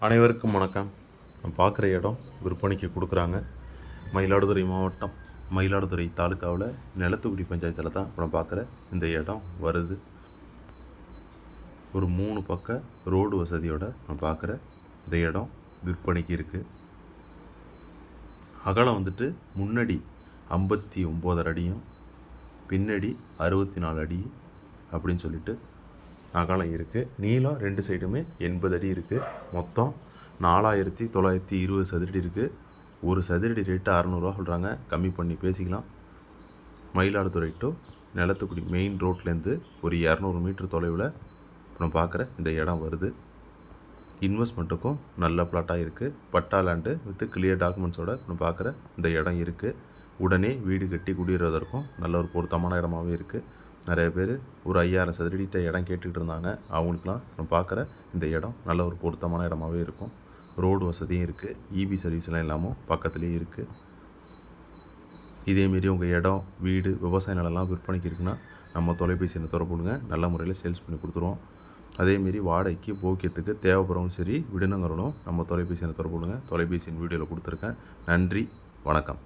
அனைவருக்கும் வணக்கம். நான் பார்க்குற இடம் விற்பனைக்கு கொடுக்குறாங்க. மயிலாடுதுறை மாவட்டம், மயிலாடுதுறை தாலுக்காவில் நிலத்துக்குடி பஞ்சாயத்தில் தான் இப்போ நான் பார்க்குற இந்த இடம் வருது. ஒரு 3 பக்கம் ரோடு வசதியோட நான் பார்க்குற இந்த இடம் விற்பனைக்கு இருக்குது. அகலம் வந்துட்டு முன்னாடி 59 அடியும் பின்னாடி 64 அடி அப்படின்னு சொல்லிட்டு அகலம் இருக்குது. நீளம் 2 சைடுமே 80 அடி இருக்குது. மொத்தம் 4920 சதுரடி இருக்குது. ஒரு சதுரடி ரேட்டு 600 சொல்கிறாங்க. கம்மி பண்ணி பேசிக்கலாம். மயிலாடுதுறை டு நிலத்துக்குடி மெயின் ரோட்லேருந்து ஒரு 200 மீட்டர் தொலைவில் இப்போ நம்ம பார்க்குற இந்த இடம் வருது. இன்வெஸ்ட்மெண்ட்டுக்கும் நல்ல பிளாட்டாக இருக்குது. பட்டா லேண்டு வித் கிளியர் டாக்குமெண்ட்ஸோடு நம்ம பார்க்குற இந்த இடம் இருக்குது. உடனே வீடு கட்டி குடியேறுவதற்கும் நல்ல ஒரு பொருத்தமான இடமாகவே இருக்குது. நிறைய பேர் ஒரு 5000 சதுரடிட்ட இடம் கேட்டுக்கிட்டு இருந்தாங்க. அவங்களுக்குலாம் நம்ம பார்க்குற இந்த இடம் நல்ல ஒரு பொருத்தமான இடமாகவே இருக்கும். ரோடு வசதியும் இருக்குது. இபி சர்வீஸ்லாம் இல்லாமல் பக்கத்துலேயே இருக்குது. இதேமாரி உங்கள் இடம், வீடு, விவசாய நிலம்லாம் விற்பனைக்கு இருக்குன்னா நம்ம தொலைபேசி எண்ணை தொடர்புங்க. நல்ல முறையில் சேல்ஸ் பண்ணி கொடுத்துருவோம். அதேமாரி வாடகைக்கு, போக்கியத்துக்கு தேவைப்படுறவங்க சரி, விடுனங்கிறவங்களும் நம்ம தொலைபேசி எண்ணை தொடர்புங்க. தொலைபேசியின் வீடியோவில் கொடுத்துருக்கேன். நன்றி, வணக்கம்.